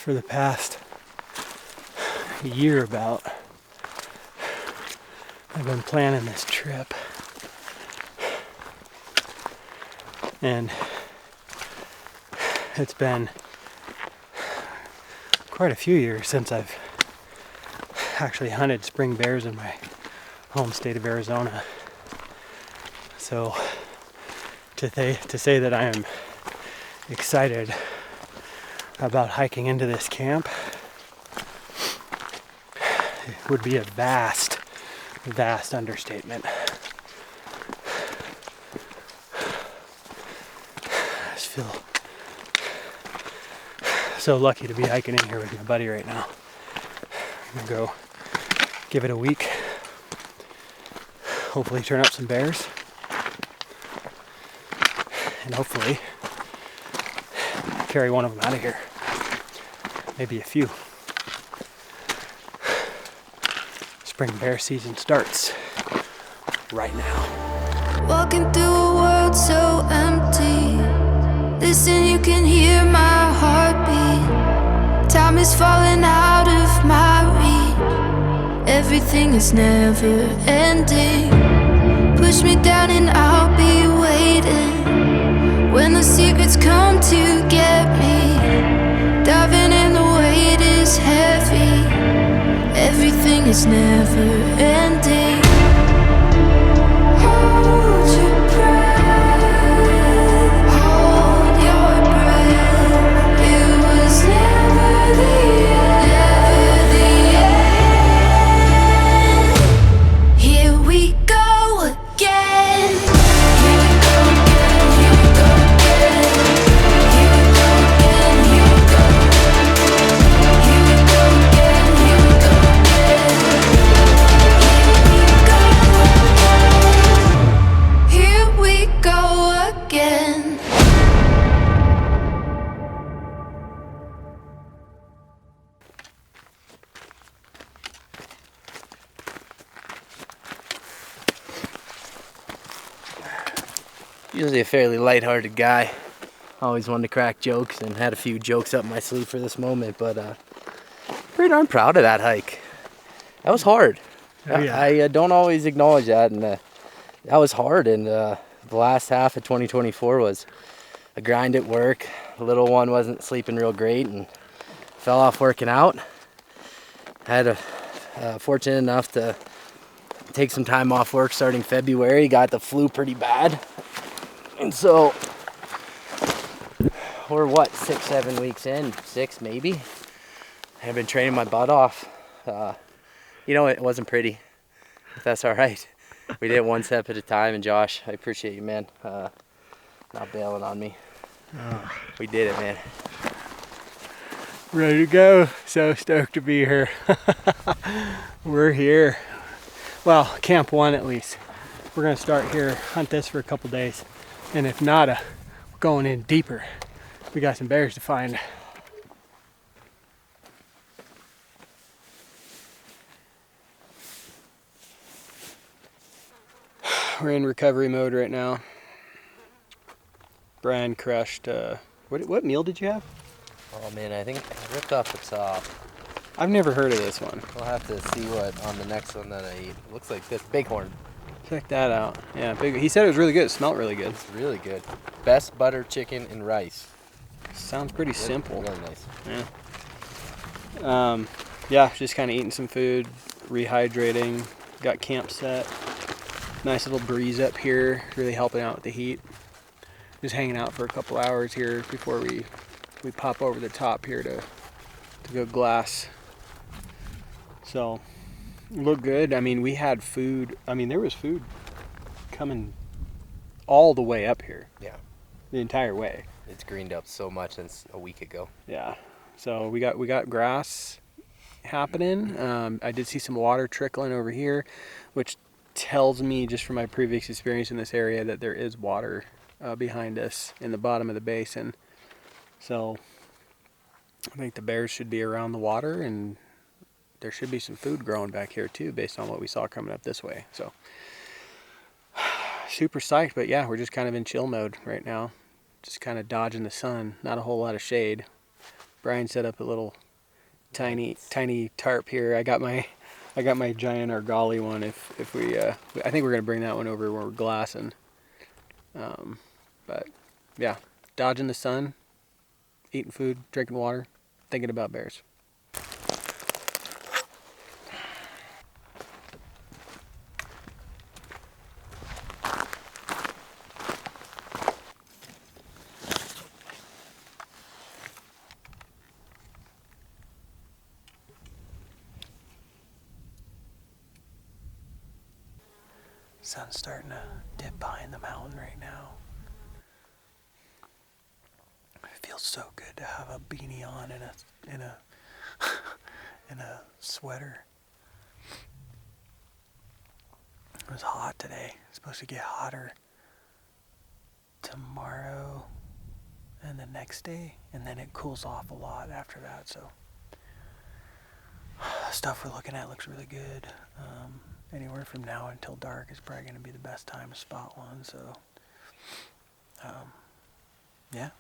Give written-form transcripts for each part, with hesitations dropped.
for the past year about, I've been planning this trip. And it's been quite a few years since I've actually hunted spring bears in my home state of Arizona. So to say that I am excited about hiking into this camp would be a vast understatement. I just feel so lucky to be hiking in here with my buddy right now. I'm gonna go give it a week. Hopefully turn up some bears. And hopefully carry one of them out of here. Maybe a few. Spring bear season starts right now. Walking through a world so empty. Listen, you can hear my heartbeat. Time is falling out of my reach. Everything is never ending. Push me down and I'll be waiting. When the secrets come to get me, diving in, the weight is heavy. Everything is never ending. Hold your breath, hold your breath. It was never the end, never the end. Here we go again. Here we go again, here we go again. Here we go again, here we go. Here we go again, here we go again. Here we go again. Usually a fairly lighthearted guy. Always wanted to crack jokes and had a few jokes up my sleeve for this moment, but pretty darn proud of that hike. That was hard. Oh, yeah. I don't always acknowledge that, and that was hard. And the last half of 2024 was a grind at work. The little one wasn't sleeping real great and fell off working out. Had fortunate enough to take some time off work starting February. Got the flu pretty bad. And so we're 6-7 weeks in, 6 maybe. I've been training my butt off. It wasn't pretty, if that's all right. We did it one step at a time, and Josh, I appreciate you, man, not bailing on me. Oh. We did it, man. Ready to go. So stoked to be here. We're here. Well, camp 1 at least. We're gonna start here, hunt this for a couple days. And if not, we're going in deeper. We got some bears to find. We're in recovery mode right now. Brian crushed, what meal did you have? Oh man, I think I ripped off the top. I've never heard of this one. We'll have to see what on the next one that I eat. Looks like this bighorn. Check that out. Yeah, big. He said it was really good. It smelled really good. It's really good. Best butter chicken and rice. Sounds pretty simple. Really nice. Yeah. Yeah, just kind of eating some food, rehydrating. Got camp set. Nice little breeze up here, really helping out with the heat. Just hanging out for a couple hours here before we pop over the top here to go glass. So, look good. I mean, we had food. I mean, there was food coming all the way up here. Yeah. The entire way. It's greened up so much since a week ago. Yeah. So we got grass happening. I did see some water trickling over here, which tells me just from my previous experience in this area that there is water behind us in the bottom of the basin. So I think the bears should be around the water, and there should be some food growing back here too, based on what we saw coming up this way. So super psyched, but yeah, we're just kind of in chill mode right now. Just kind of dodging the sun. Not a whole lot of shade. Brian set up a little tiny tarp here. I got my giant argali one. If we I think we're gonna bring that one over when we're glassing. But yeah, dodging the sun, eating food, drinking water, thinking about bears. Sun's starting to dip behind the mountain right now. It feels so good to have a beanie on and a and a sweater. It was hot today. It's supposed to get hotter tomorrow and the next day, and then it cools off a lot after that. So stuff we're looking at looks really good. Anywhere from now until dark is probably going to be the best time to spot one. So yeah,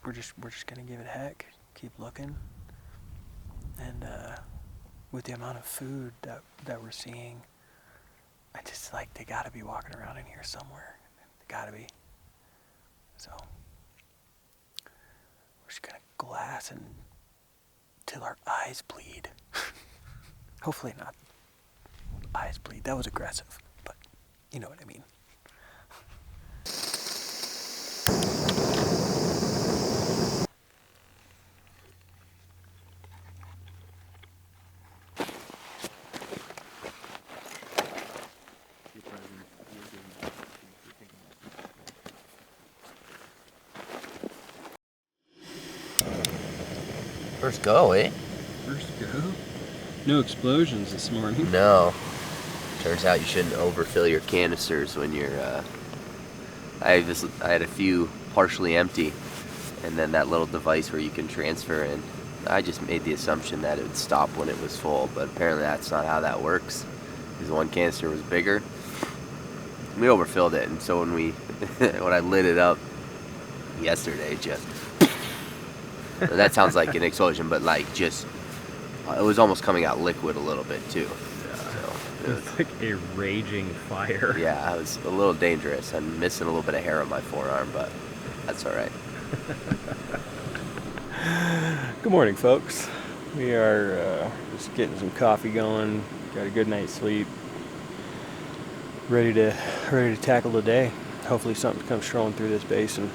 we're just gonna give it a heck, keep looking, and with the amount of food that we're seeing, I just they gotta be walking around in here somewhere. They gotta be. So we're just gonna glass until our eyes bleed. Hopefully not eyes bleed. That was aggressive, but you know what I mean. First go, eh? First go. No explosions this morning. No. Turns out you shouldn't overfill your canisters when you're, I had a few partially empty, and then that little device where you can transfer in. I just made the assumption that it would stop when it was full, but apparently that's not how that works, because one canister was bigger. We overfilled it, and so when I lit it up yesterday, just... that sounds like an explosion, but it was almost coming out liquid a little bit too. So It's like a raging fire. yeah, it was a little dangerous. I'm missing a little bit of hair on my forearm, but that's all right. Good morning, folks. We are just getting some coffee going. Got a good night's sleep. Ready to tackle the day. Hopefully something comes strolling through this basin.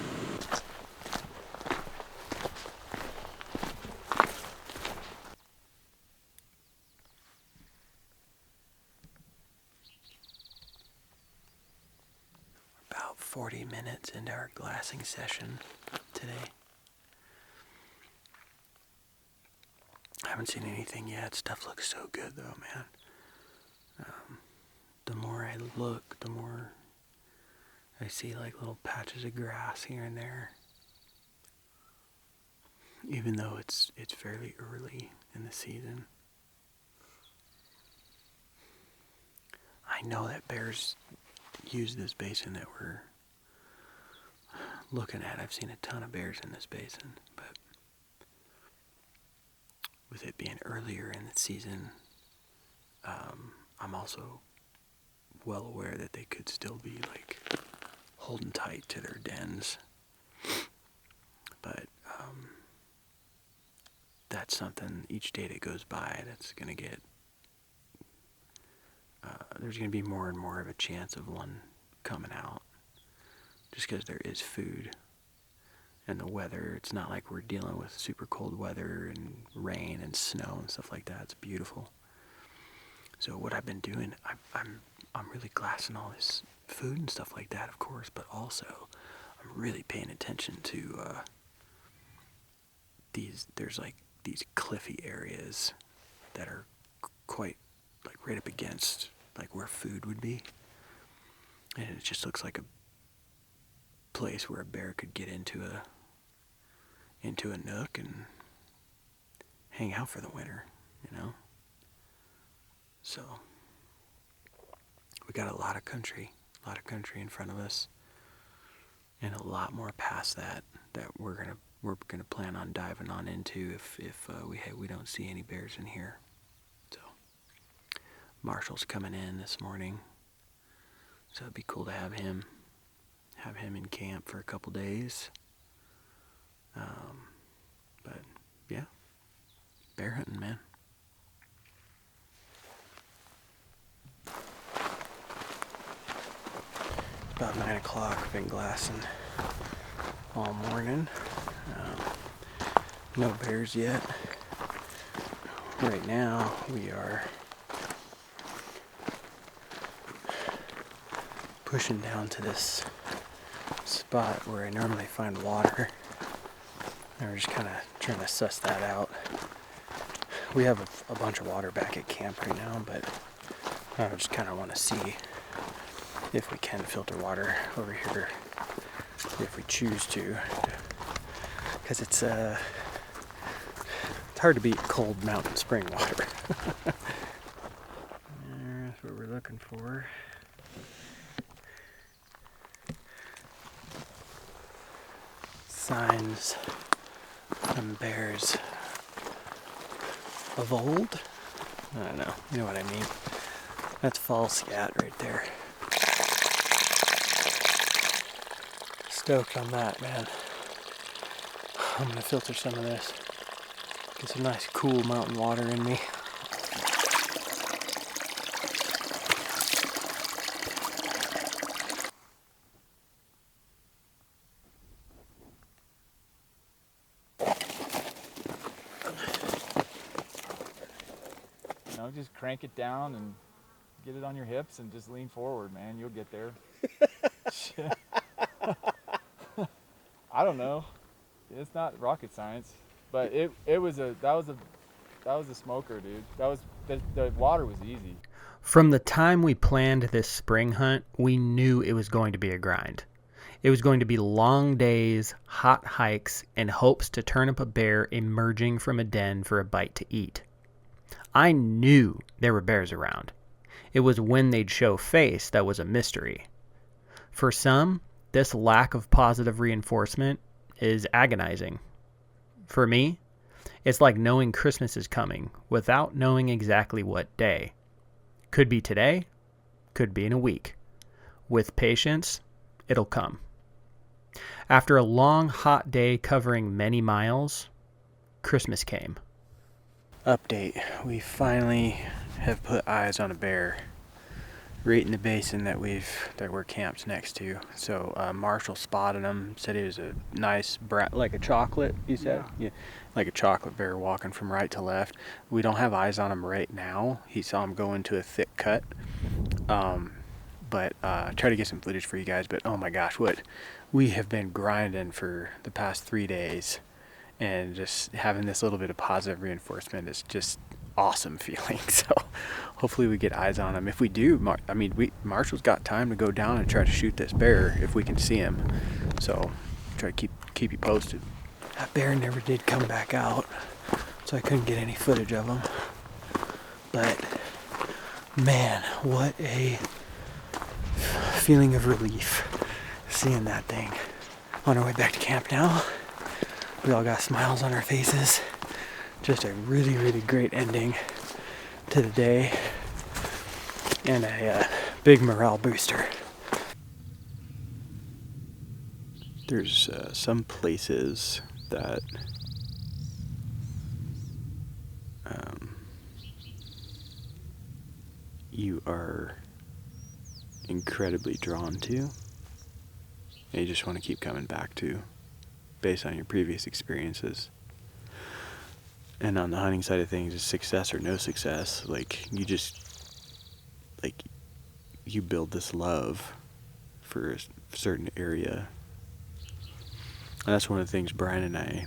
About 40 minutes into our glassing session today. I haven't seen anything yet. Stuff looks so good though, man. The more I look, the more I see little patches of grass here and there. Even though it's fairly early in the season. I know that bears use this basin that we're looking at. I've seen a ton of bears in this basin, but with it being earlier in the season, I'm also well aware that they could still be holding tight to their dens. But that's something each day that goes by that's going to get, there's going to be more and more of a chance of one coming out. Just because there is food and the weather. It's not like we're dealing with super cold weather and rain and snow and stuff like that. It's beautiful. So what I've been doing, I'm really glassing all this food and stuff like that, of course, but also I'm really paying attention to there's these cliffy areas that are quite right up against where food would be, and it just looks like a place where a bear could get into a nook and hang out for the winter, So we got a lot of country in front of us, and a lot more past that we're gonna we're gonna plan on diving on into if we don't see any bears in here. So Marshall's coming in this morning, so it'd be cool to have him in camp for a couple days. But yeah, bear hunting, man. About 9 o'clock, been glassing all morning. No bears yet. Right now we are pushing down to this spot where I normally find water. And we're just kind of trying to suss that out. We have a bunch of water back at camp right now, but I just kind of want to see if we can filter water over here, if we choose to, because it's hard to beat cold mountain spring water. That's what we're looking for. Signs from bears of old. I don't know, you know what I mean. That's fall scat right there. Stoked on that, man. I'm gonna filter some of this. Get some nice cool mountain water in me. You know, just crank it down and get it on your hips and just lean forward, man. You'll get there. I don't know. It's not rocket science, but that was a smoker, dude. The water was easy. From the time we planned this spring hunt, we knew it was going to be a grind. It was going to be long days, hot hikes, and hopes to turn up a bear emerging from a den for a bite to eat. I knew there were bears around. It was when they'd show face that was a mystery. For some, this lack of positive reinforcement is agonizing. For me, it's like knowing Christmas is coming without knowing exactly what day. Could be today, could be in a week. With patience, it'll come. After a long, hot day covering many miles, Christmas came. Update. We finally have put eyes on a bear right in the basin that we're camped next to. So Marshall spotted him, said he was a nice like a chocolate, you said? Yeah. Like a chocolate bear walking from right to left. We don't have eyes on him right now. He saw him go into a thick cut. But try to get some footage for you guys. But oh my gosh, what we have been grinding for the past 3 days, and just having this little bit of positive reinforcement is just awesome feeling. So hopefully we get eyes on him. If we do, Marshall's got time to go down and try to shoot this bear if we can see him. So try to keep you posted. That bear never did come back out, so I couldn't get any footage of him. But man, what a feeling of relief seeing that thing. On our way back to camp now. We all got smiles on our faces. Just a really, really great ending to the day, and a big morale booster. There's some places that you are incredibly drawn to, and you just want to keep coming back to based on your previous experiences. And on the hunting side of things, it's success or no success. Like, you build this love for a certain area. And that's one of the things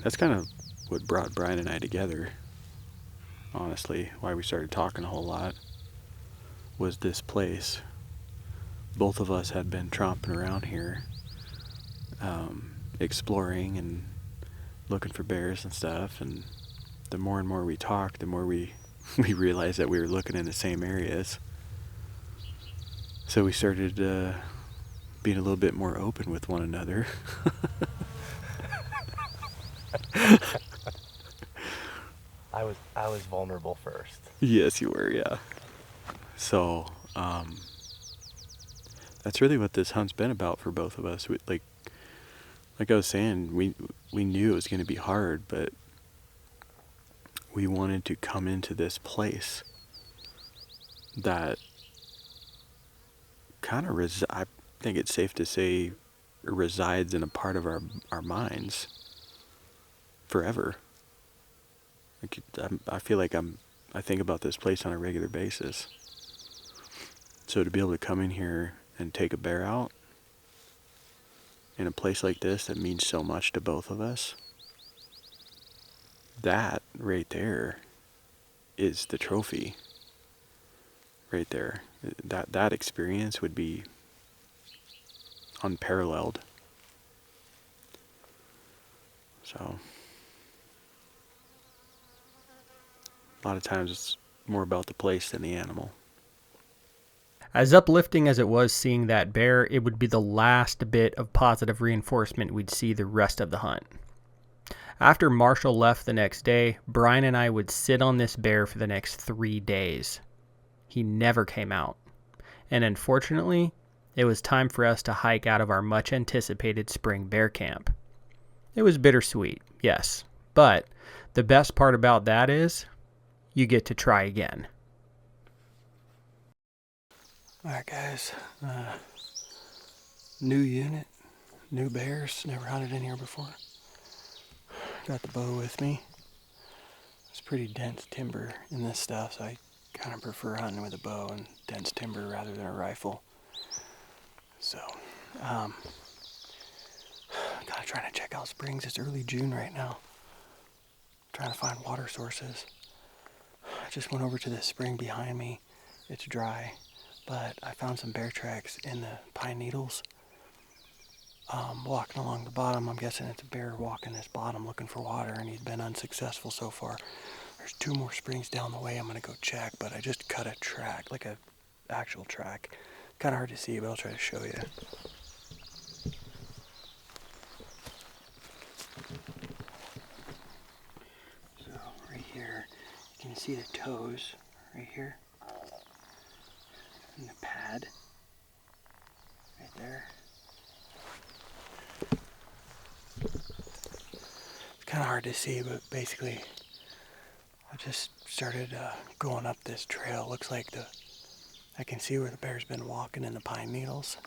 that's kind of what brought Brian and I together, honestly, why we started talking a whole lot, was this place. Both of us had been tromping around here, exploring and looking for bears and stuff, and the more and more we talked, the more we realized that we were looking in the same areas. So we started being a little bit more open with one another. I was vulnerable first. Yes, you were, yeah. So, that's really what this hunt's been about for both of us. Like I was saying, we knew it was going to be hard, but we wanted to come into this place that kind of I think it's safe to say resides in a part of our minds forever. Like, I feel like I think about this place on a regular basis. So to be able to come in here and take a bear out in a place like this that means so much to both of us, that right there is the trophy. Right there. That experience would be unparalleled. So a lot of times it's more about the place than the animal. As uplifting as it was seeing that bear, it would be the last bit of positive reinforcement we'd see the rest of the hunt. After Marshall left the next day, Brian and I would sit on this bear for the next 3 days. He never came out. And unfortunately, it was time for us to hike out of our much anticipated spring bear camp. It was bittersweet, yes, but the best part about that is you get to try again. Alright guys, new unit, new bears, never hunted in here before. Got the bow with me. It's pretty dense timber in this stuff, so I kind of prefer hunting with a bow and dense timber rather than a rifle. So, kind of trying to check out springs. It's early June right now. Trying to find water sources. I just went over to this spring behind me. It's dry, but I found some bear tracks in the pine needles. Walking along the bottom, I'm guessing it's a bear walking this bottom looking for water, and he's been unsuccessful so far. There's 2 more springs down the way I'm gonna go check, but I just cut a track, like a actual track. Kind of hard to see, but I'll try to show you. So right here, you can see the toes right here, and the pad right there. It's kind of hard to see, but basically I just started going up this trail. Looks like I can see where the bear's been walking in the pine needles,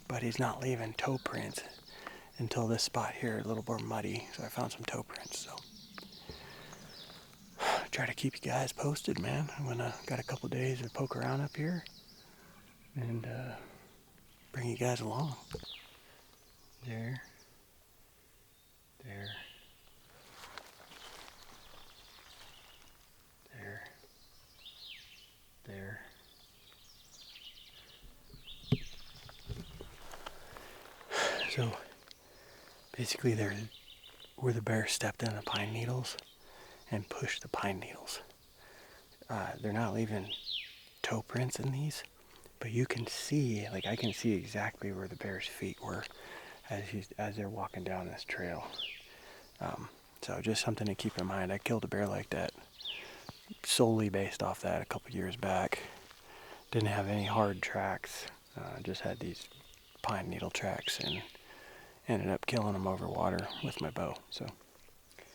but he's not leaving toe prints until this spot here, a little more muddy. So I found some toe prints. So try to keep you guys posted, man. I'm gonna got a couple days to poke around up here and bring you guys along. There. There. There. There. So basically there's where the bear stepped in the pine needles and pushed the pine needles. They're not leaving toe prints in these, but you can see, like I can see exactly where the bear's feet were as they're walking down this trail. So just something to keep in mind. I killed a bear like that solely based off that a couple years back. Didn't have any hard tracks, just had these pine needle tracks, and ended up killing them over water with my bow. So,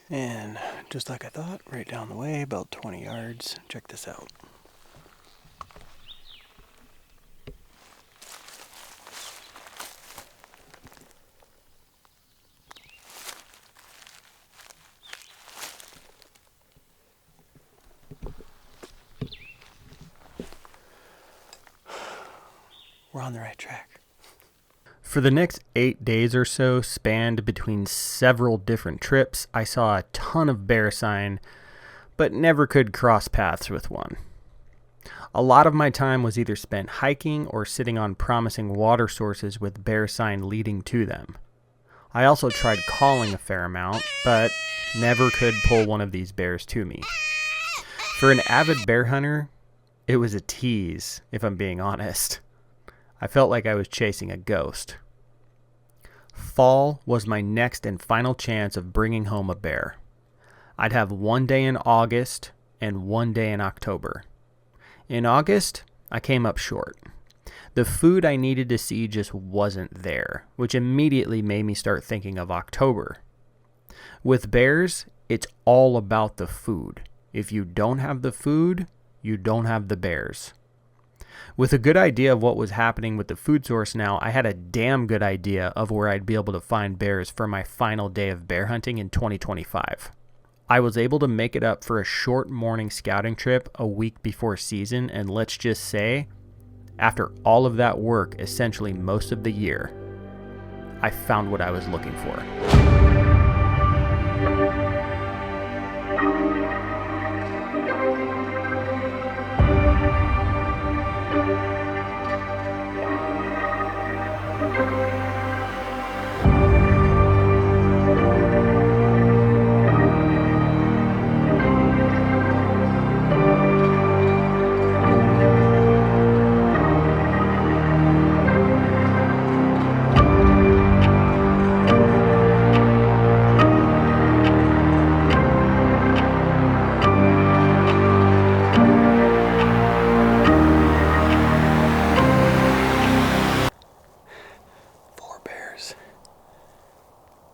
and just like I thought, right down the way, about 20 yards. Check this out. We're on the right track. For the next 8 days or so, spanned between several different trips, I saw a ton of bear sign, but never could cross paths with one. A lot of my time was either spent hiking or sitting on promising water sources with bear sign leading to them. I also tried calling a fair amount, but never could pull one of these bears to me. For an avid bear hunter, it was a tease, if I'm being honest. I felt like I was chasing a ghost. Fall was my next and final chance of bringing home a bear. I'd have one day in August and one day in October. In August, I came up short. The food I needed to see just wasn't there, which immediately made me start thinking of October. With bears, it's all about the food. If you don't have the food, you don't have the bears. With a good idea of what was happening with the food source now, I had a damn good idea of where I'd be able to find bears for my final day of bear hunting in 2025. I was able to make it up for a short morning scouting trip a week before season, and let's just say, after all of that work, essentially most of the year, I found what I was looking for.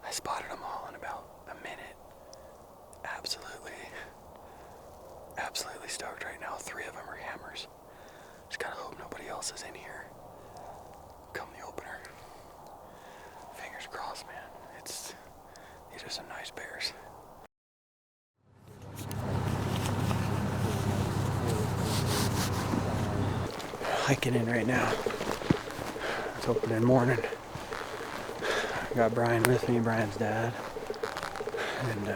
I spotted them all in about a minute. Absolutely stoked right now. 3 of them are hammers. Just gotta hope nobody else is in here. Come the opener. Fingers crossed, man. These are some nice bears. Hiking in right now. It's opening morning. Got Brian with me, Brian's dad, and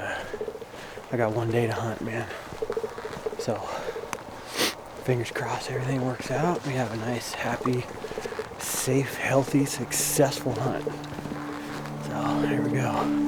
I got one day to hunt, man. So fingers crossed everything works out. We have a nice, happy, safe, healthy, successful hunt. So here we go.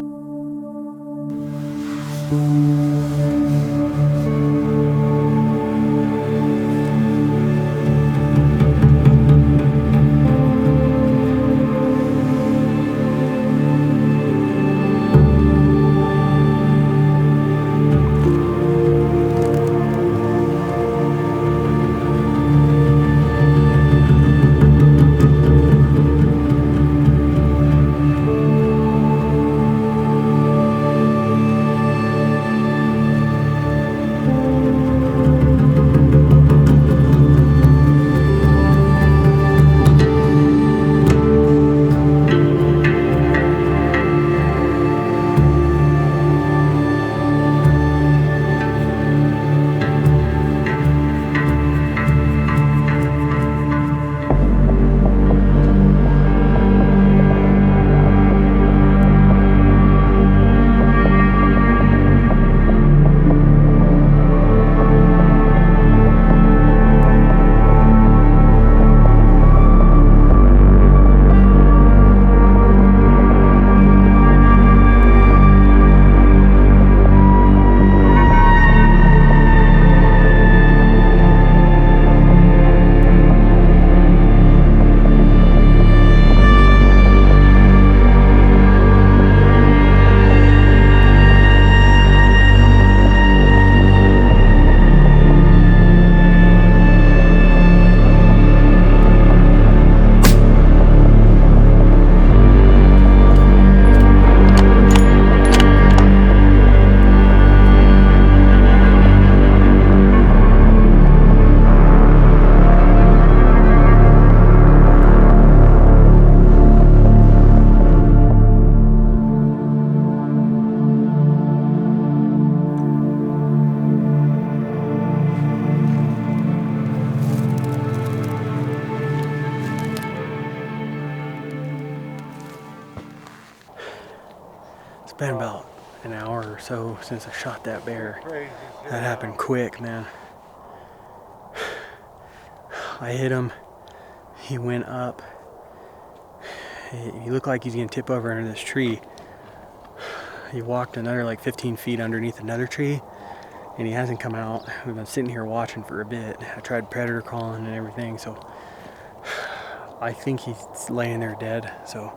It's been about an hour or so since I shot that bear. That happened quick, man. I hit him. He went up. He looked like he's gonna tip over into this tree. He walked another like 15 feet underneath another tree, and he hasn't come out. We've been sitting here watching for a bit. I tried predator calling and everything, so I think he's laying there dead. So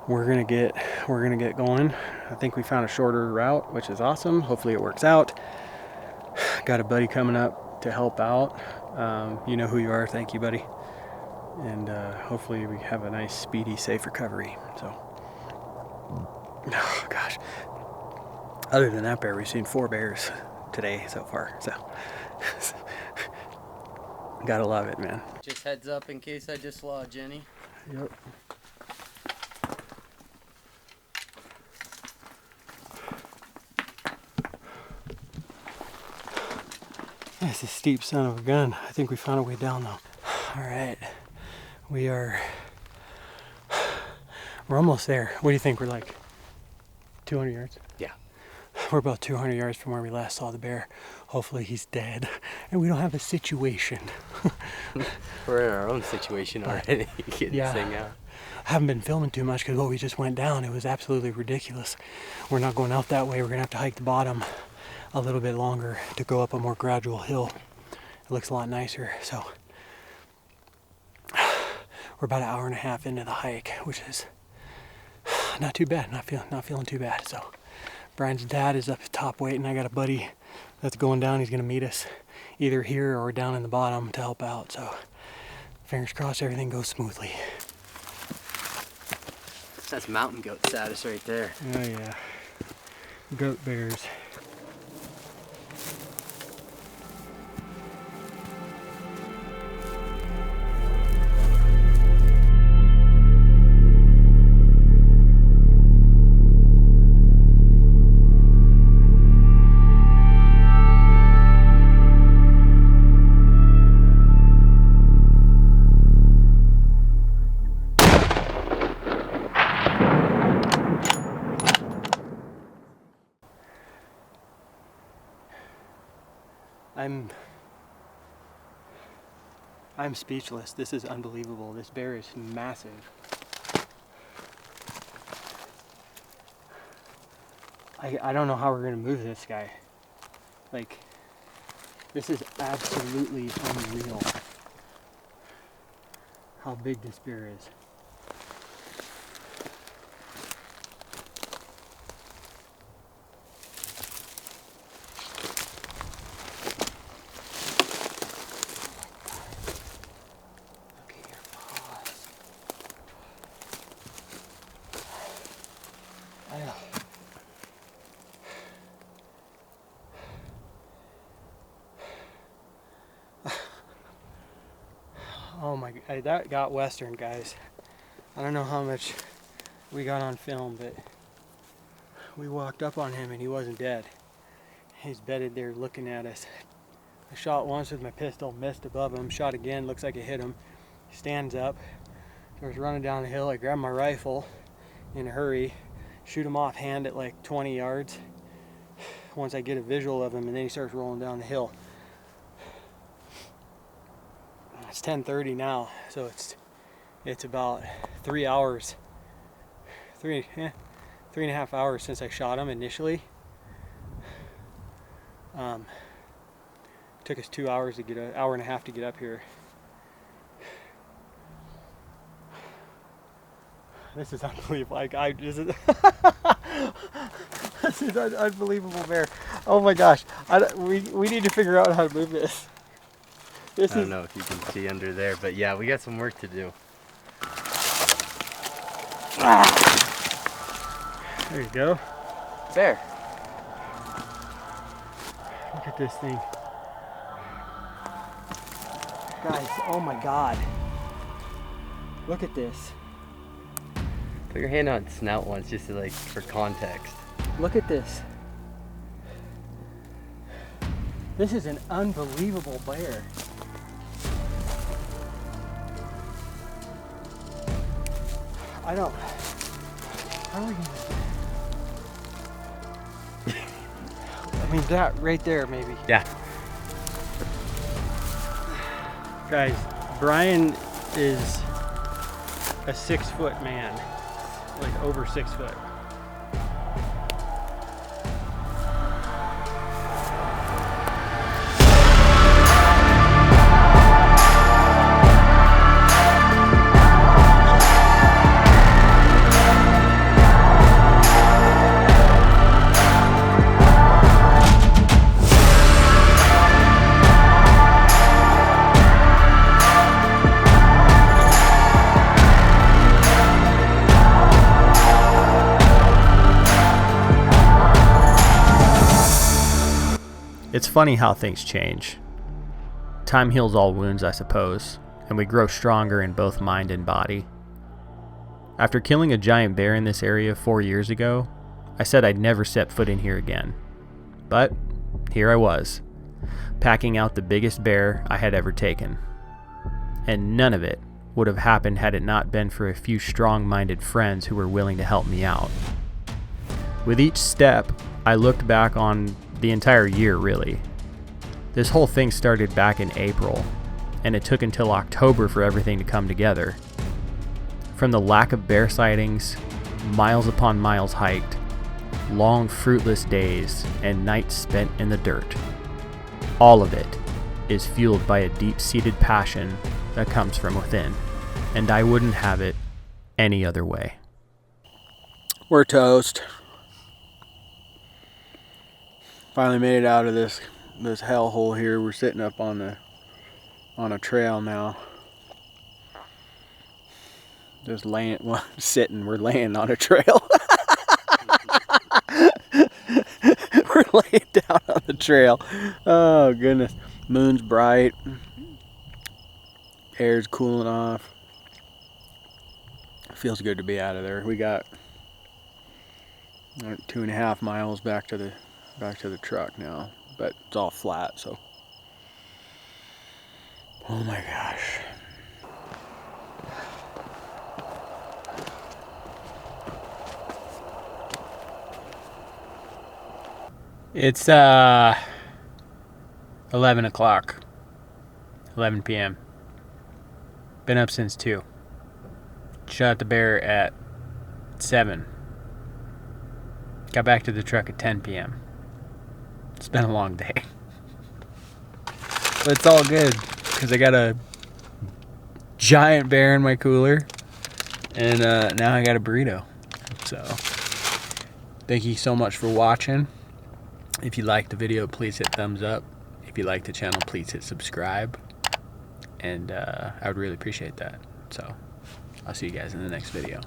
we're gonna get going. I think we found a shorter route, which is awesome. Hopefully it works out. Got a buddy coming up to help out. You know who you are. Thank you, buddy. And hopefully we have a nice, speedy, safe recovery. So, oh gosh. Other than that bear, we've seen 4 bears today so far. So, gotta love it, man. Just heads up in case I dislodge any. Yep. That's a steep son of a gun. I think we found a way down though. All right, we're almost there. What do you think? We're like 200 yards? Yeah. We're about 200 yards from where we last saw the bear. Hopefully he's dead and we don't have a situation. We're in our own situation already. Getting Yeah. this thing out. I haven't been filming too much because we just went down. It was absolutely ridiculous. We're not going out that way. We're gonna have to hike the bottom a little bit longer to go up a more gradual hill. It looks a lot nicer. So we're about an hour and a half into the hike, which is not too bad. Not feeling too bad. So Brian's dad is up top waiting. I got a buddy that's going down. He's gonna meet us either here or down in the bottom to help out. So fingers crossed everything goes smoothly. That's mountain goat status right there. Oh yeah, goat bears. I'm speechless. This is unbelievable. This bear is massive. I don't know how we're gonna move this guy. Like, this is absolutely unreal how big this bear is. Oh my, that got Western, guys. I don't know how much we got on film, but we walked up on him and he wasn't dead. He's bedded there looking at us. I shot once with my pistol, missed above him, shot again, looks like it hit him. He stands up, starts running down the hill. I grab my rifle in a hurry, shoot him offhand at like 20 yards. Once I get a visual of him, and then he starts rolling down the hill. It's 10:30 now, so it's about 3 hours, three and a half hours since I shot him initially. Took us 2 hours to get an hour and a half to get up here. This is unbelievable. This is an unbelievable bear. Oh my gosh, we need to figure out how to move this. I don't know if you can see under there, but yeah, we got some work to do. There you go. Bear. Look at this thing. Guys, oh my God. Look at this. Put your hand on its snout once, just to, like, for context. Look at this. This is an unbelievable bear. How are we gonna... I mean, that right there, maybe. Yeah. Guys, Brian is a 6-foot man, like over 6 foot. It's funny how things change. Time heals all wounds, I suppose, and we grow stronger in both mind and body. After killing a giant bear in this area 4 years ago, I said I'd never set foot in here again. But here I was, packing out the biggest bear I had ever taken. And none of it would have happened had it not been for a few strong-minded friends who were willing to help me out. With each step, I looked back on the entire year, really. This whole thing started back in April, and it took until October for everything to come together. From the lack of bear sightings, miles upon miles hiked, long fruitless days, and nights spent in the dirt. All of it is fueled by a deep-seated passion that comes from within, and I wouldn't have it any other way. We're toast. Finally made it out of this hellhole here. We're sitting up on a trail now. Just laying, well, sitting, we're laying on a trail. We're laying down on the trail. Oh goodness. Moon's bright. Air's cooling off. Feels good to be out of there. We got 2.5 miles back to the truck now, but it's all flat, so. Oh my gosh. It's 11 o'clock, 11 p.m. Been up since 2. Shot the bear at 7. Got back to the truck at 10 p.m. It's been a long day. But it's all good, because I got a giant bear in my cooler, and now I got a burrito. So, thank you so much for watching. If you liked the video, please hit thumbs up. If you like the channel, please hit subscribe. And I would really appreciate that. So, I'll see you guys in the next video.